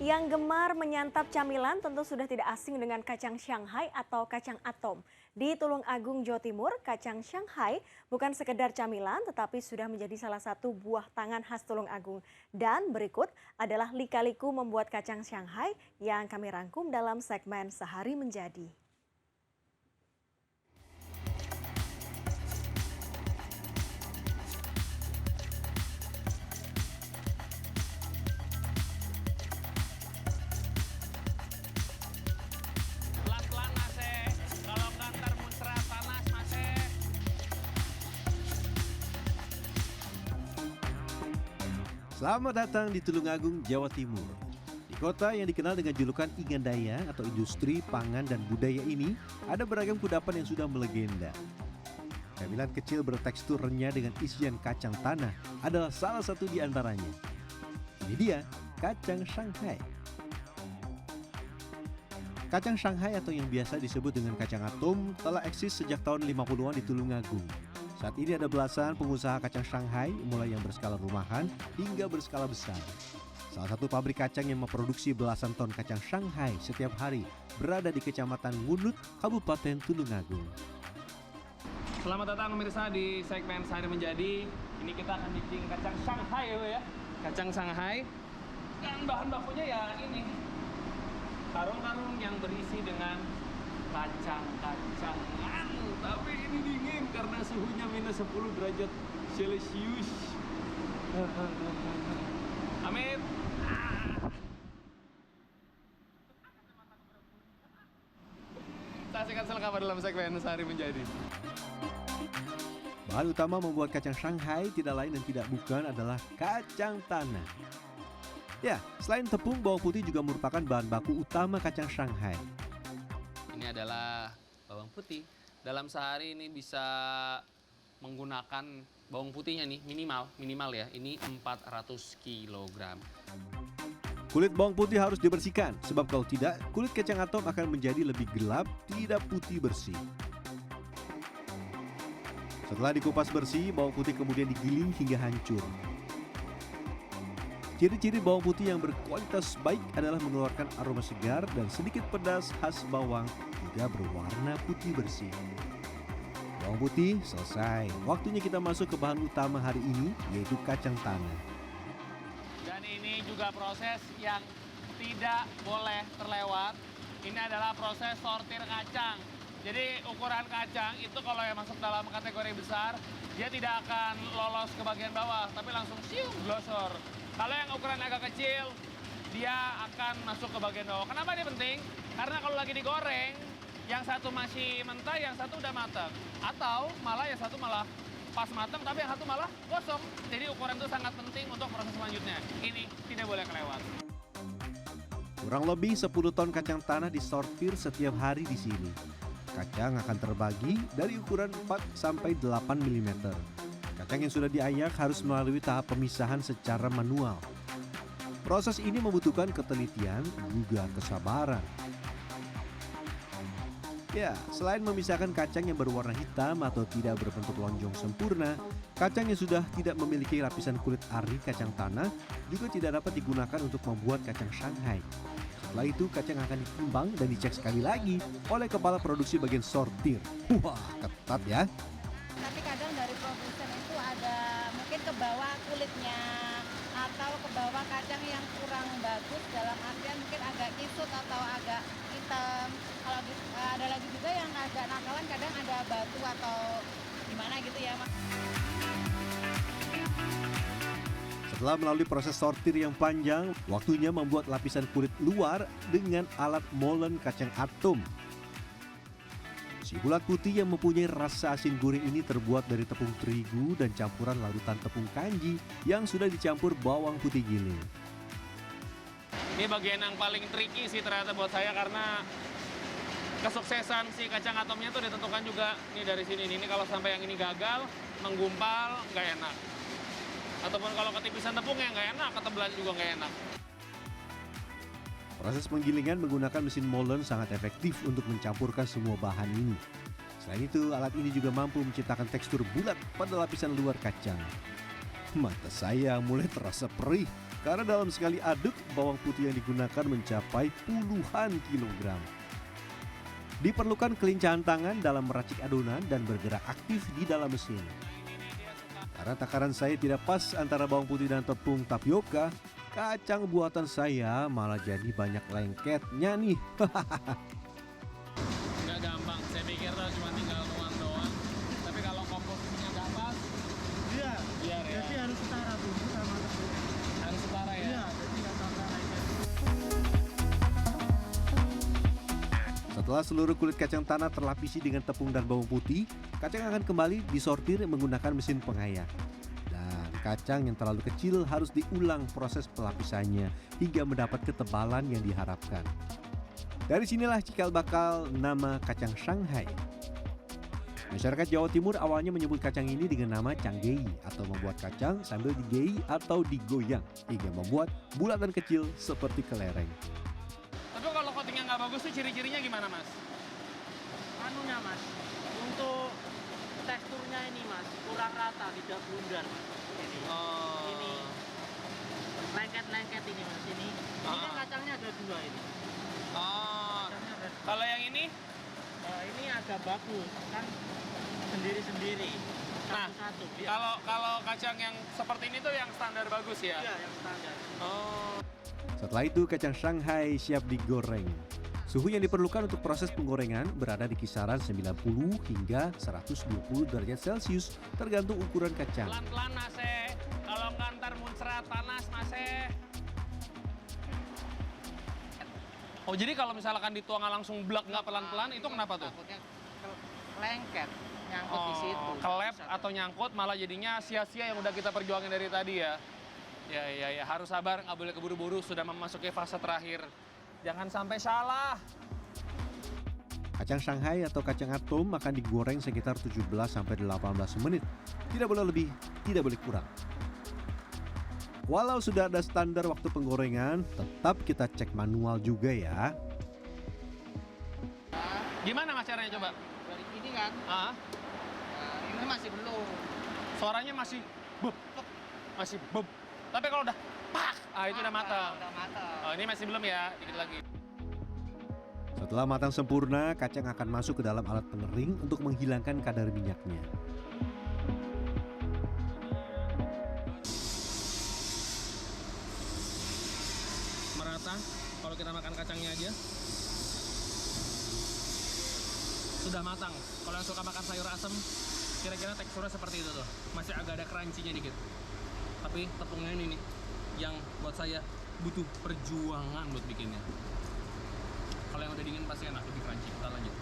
Yang gemar menyantap camilan tentu sudah tidak asing dengan kacang Shanghai atau kacang atom. Di Tulung Agung, Jawa Timur, kacang Shanghai bukan sekedar camilan tetapi sudah menjadi salah satu buah tangan khas Tulung Agung. Dan berikut adalah lika-liku membuat kacang Shanghai yang kami rangkum dalam segmen Sehari Menjadi. Pelan-pelan Mas kalau nggak ntar muncrat panas Mas Selamat datang di Tulung Agung, Jawa Timur. Di kota yang dikenal dengan julukan Ingandaya atau industri pangan dan budaya ini, ada beragam kudapan yang sudah melegenda. Camilan kecil bertekstur renyah dengan isian kacang tanah adalah salah satu di antaranya. Ini dia, kacang Shanghai. Kacang Shanghai atau yang biasa disebut dengan kacang atom telah eksis sejak tahun 50-an di Tulung Agung. Saat ini ada belasan pengusaha kacang Shanghai, mulai yang berskala rumahan hingga berskala besar. Salah satu pabrik kacang yang memproduksi belasan ton kacang Shanghai setiap hari berada di Kecamatan Ngunut, Kabupaten Tulung Agung. Selamat datang pemirsa di segmen Sehari Menjadi. Ini kita akan bikin kacang Shanghai ya. Kacang Shanghai. Dan bahan bakunya ya ini. Karung-karung yang berisi dengan kacang-kacangan. Tapi ini dingin karena suhunya minus 10 derajat Celcius. Amit. Saksikan selengkapnya dalam segmen Sehari Menjadi. Bahan utama membuat kacang Shanghai tidak lain dan tidak bukan adalah kacang tanah. Ya, selain tepung, bawang putih juga merupakan bahan baku utama kacang Shanghai. Ini adalah bawang putih. Dalam sehari ini bisa menggunakan bawang putihnya nih minimal ya. Ini 400 kg. Kulit bawang putih harus dibersihkan, sebab kalau tidak, kulit kacang atom akan menjadi lebih gelap, tidak putih bersih. Setelah dikupas bersih, bawang putih kemudian digiling hingga hancur. Ciri-ciri bawang putih yang berkualitas baik adalah mengeluarkan aroma segar dan sedikit pedas khas bawang, juga berwarna putih bersih. Bawang putih selesai. Waktunya kita masuk ke bahan utama hari ini, yaitu kacang tanah. Dan ini juga proses yang tidak boleh terlewat. Ini adalah proses sortir kacang. Jadi ukuran kacang itu kalau yang masuk dalam kategori besar, dia tidak akan lolos ke bagian bawah, tapi langsung siung glosor. Kalau yang ukuran agak kecil, dia akan masuk ke bagian bawah. Kenapa dia penting? Karena kalau lagi digoreng, yang satu masih mentah, yang satu udah matang. Atau malah yang satu malah pas matang, tapi yang satu malah gosong. Jadi ukuran itu sangat penting untuk proses selanjutnya. Ini tidak boleh kelewat. Kurang lebih 10 ton kacang tanah disortir setiap hari di sini. Kacang akan terbagi dari ukuran 4 sampai 8 mm. Kacang yang sudah diayak harus melalui tahap pemisahan secara manual. Proses ini membutuhkan ketelitian juga kesabaran. Ya, selain memisahkan kacang yang berwarna hitam atau tidak berbentuk lonjong sempurna, kacang yang sudah tidak memiliki lapisan kulit ari kacang tanah juga tidak dapat digunakan untuk membuat kacang Shanghai. Setelah itu, kacang akan ditimbang dan dicek sekali lagi oleh kepala produksi bagian sortir. Wah, ketat ya. Tapi kadang dari produsen itu ada mungkin ke bawah kulitnya atau ke bawah kacang yang kurang bagus, dalam artian mungkin agak kisut atau agak hitam. Kalau ada lagi juga yang agak nakalan, kadang ada batu atau gimana gitu ya Mas. Setelah melalui proses sortir yang panjang, waktunya membuat lapisan kulit luar dengan alat molen kacang atom. Si bulat putih yang mempunyai rasa asin gurih ini terbuat dari tepung terigu dan campuran larutan tepung kanji yang sudah dicampur bawang putih giling. Ini bagian yang paling tricky sih ternyata buat saya, karena kesuksesan si kacang atomnya tuh ditentukan juga nih dari sini. Ini kalau sampai yang ini gagal, menggumpal, nggak enak. Ataupun kalau ketipisan tepungnya nggak enak, ketebalan juga nggak enak. Proses penggilingan menggunakan mesin molen sangat efektif untuk mencampurkan semua bahan ini. Selain itu, alat ini juga mampu menciptakan tekstur bulat pada lapisan luar kacang. Mata saya mulai terasa perih karena dalam sekali aduk bawang putih yang digunakan mencapai puluhan kilogram. Diperlukan kelincahan tangan dalam meracik adonan dan bergerak aktif di dalam mesin. Karena takaran saya tidak pas antara bawang putih dan tepung tapioka, kacang buatan saya malah jadi banyak lengketnya nih. Nggak gampang, saya pikir tuh cuma tinggal nuang doang. Tapi kalau komposisinya nggak pas, Iya, biar ya. jadi harus setara bumbu sama tepung. Harus setara ya. Iya, jadi nggak sampai lengket. Setelah seluruh kulit kacang tanah terlapisi dengan tepung dan bawang putih, kacang akan kembali disortir menggunakan mesin pengayak. Dan kacang yang terlalu kecil harus diulang proses pelapisannya hingga mendapat ketebalan yang diharapkan. Dari sinilah cikal bakal nama kacang Shanghai. Masyarakat Jawa Timur awalnya menyebut kacang ini dengan nama canggei atau membuat kacang sambil digei atau digoyang hingga membuat bulatan kecil seperti kelereng. Tapi kalau coatingnya nggak bagus tuh ciri-cirinya gimana, Mas? Anunya mas, untuk teksturnya ini mas, kurang rata, tidak bundar mas. Ini, Oh. ini lengket-lengket ini mas, ini. Ini kan kacangnya ada dua ini. Oh. Kacangnya ada dua. Kalau yang ini? Ini agak bagus, kan sendiri-sendiri. Nah, Satu-satu. Biar- Kalau kacang yang seperti ini tuh yang standar bagus ya? Iya, yang standar. Oh. Setelah itu kacang Shanghai siap digoreng. Suhu yang diperlukan untuk proses penggorengan berada di kisaran 90 hingga 120 derajat Celcius tergantung ukuran kacang. Pelan-pelan, Mas. Kalau nggak ntar muncrat panas, Mas. Oh, jadi kalau misalkan dituang langsung blek nggak pelan-pelan, itu kenapa tuh? Takutnya lengket, nyangkut di situ. Kelep Bisa. atau nyangkut malah jadinya sia-sia yang udah kita perjuangin dari tadi ya. Ya, harus sabar, nggak boleh keburu-buru, sudah memasuki fase terakhir. Jangan sampai salah. Kacang Shanghai atau kacang atom akan digoreng sekitar 17-18 menit. Tidak boleh lebih, tidak boleh kurang. Walau sudah ada standar waktu penggorengan, tetap kita cek manual juga ya. Gimana Mas caranya coba? Dari sini kan, Ah, ini masih belum. suaranya masih bub, masih bub. Tapi kalau udah pak, itu udah matang. Udah matang. Oh, ini masih belum ya, dikit lagi. Setelah matang sempurna, kacang akan masuk ke dalam alat pengering untuk menghilangkan kadar minyaknya. Merata, kalau kita makan kacangnya aja. Sudah matang. Kalau yang suka makan sayur asem, kira-kira teksturnya seperti itu tuh. Masih agak ada crunchy-nya dikit. Tapi tepungnya ini nih, yang buat saya butuh perjuangan buat bikinnya. Kalau yang udah dingin pasti enak, lebih crunchy. Kita lanjut.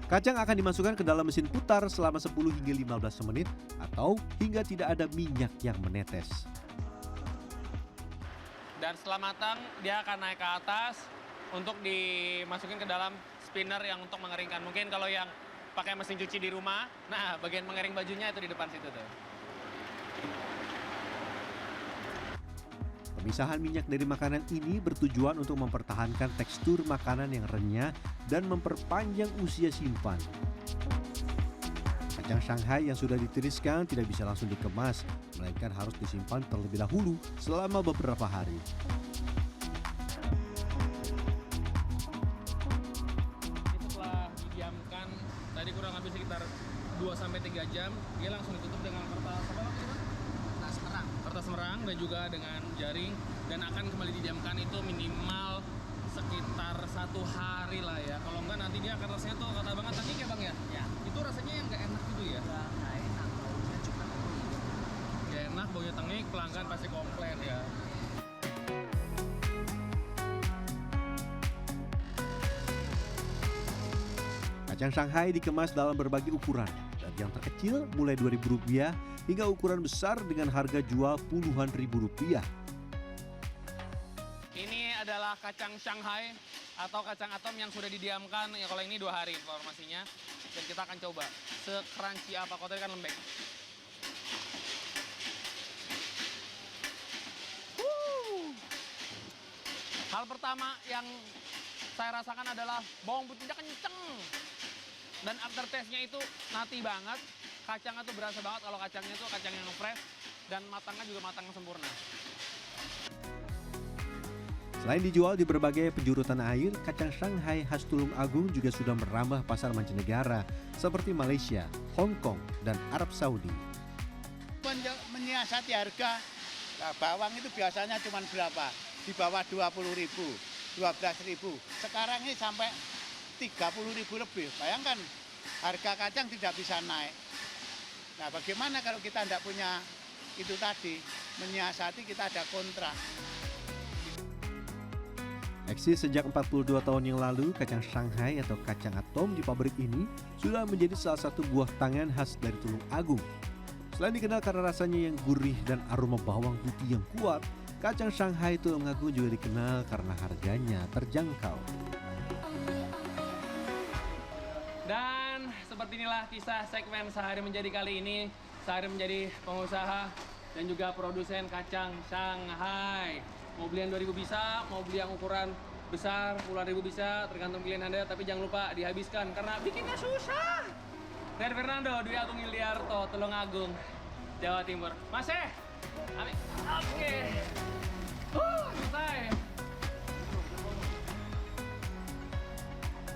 Kacang akan dimasukkan ke dalam mesin putar selama 10 hingga 15 menit atau hingga tidak ada minyak yang menetes. Dan setelah matang, dia akan naik ke atas untuk dimasukin ke dalam spinner yang untuk mengeringkan. Mungkin kalau yang pakai mesin cuci di rumah, nah bagian mengering bajunya itu di depan situ tuh. Pemisahan minyak dari makanan ini bertujuan untuk mempertahankan tekstur makanan yang renyah dan memperpanjang usia simpan. Kacang Shanghai yang sudah ditiriskan tidak bisa langsung dikemas, melainkan harus disimpan terlebih dahulu selama beberapa hari. Ini setelah didiamkan, tadi kurang lebih sekitar 2-3 jam, dia langsung ditutup dengan kertas apa waktu itu? Kertas merang dan juga dengan jaring, dan akan kembali didiamkan itu minimal sekitar 1 hari lah ya. Kalau enggak nanti dia akan rasanya tuh kata banget tengik ya Bang ya? Ya. Itu rasanya yang nggak enak gitu ya? Nggak enak, baunya cuma tengik. Nggak enak, baunya tengik, pelanggan pasti komplain ya. Kacang Shanghai dikemas dalam berbagai ukuran, dari yang terkecil mulai Rp2.000 hingga ukuran besar dengan harga jual puluhan ribu rupiah. Ini adalah kacang Shanghai atau kacang atom yang sudah didiamkan, ya kalau ini 2 hari informasinya. Dan kita akan coba se-crunchy apa, kalau tadi kan lembek. Hal pertama yang saya rasakan adalah bawang putihnya kenceng. Dan aftertaste-nya itu nati banget. Kacangnya tuh berasa banget kalau kacangnya tuh kacang yang fresh. dan matangnya juga matang sempurna. Selain dijual di berbagai penjuru tanah air, kacang Shanghai khas Tulung Agung juga sudah merambah pasar mancanegara seperti Malaysia, Hong Kong, dan Arab Saudi. Menyiasati harga, nah, bawang itu biasanya cuma berapa? Di bawah 20.000, 12.000. Sekarang ini sampai 30.000 lebih. Bayangkan harga kacang tidak bisa naik. Nah, bagaimana kalau kita tidak punya itu tadi, menyiasati, kita ada kontrak. Eksis sejak 42 tahun yang lalu, kacang Shanghai atau kacang atom di pabrik ini sudah menjadi salah satu buah tangan khas dari Tulung Agung. Selain dikenal karena rasanya yang gurih dan aroma bawang putih yang kuat, kacang Shanghai Tulung Agung juga dikenal karena harganya terjangkau. Dan seperti inilah kisah segmen Sehari Menjadi kali ini. Sehari menjadi pengusaha dan juga produsen kacang Shanghai. Mau beli yang 2000 bisa, mau beli yang ukuran besar, puluhan ribu bisa, tergantung pilihan Anda. Tapi jangan lupa dihabiskan karena bikinnya susah. Rian Fernando, Dwi Agung Iliarto, Tulung Agung, Jawa Timur. Mas Oke.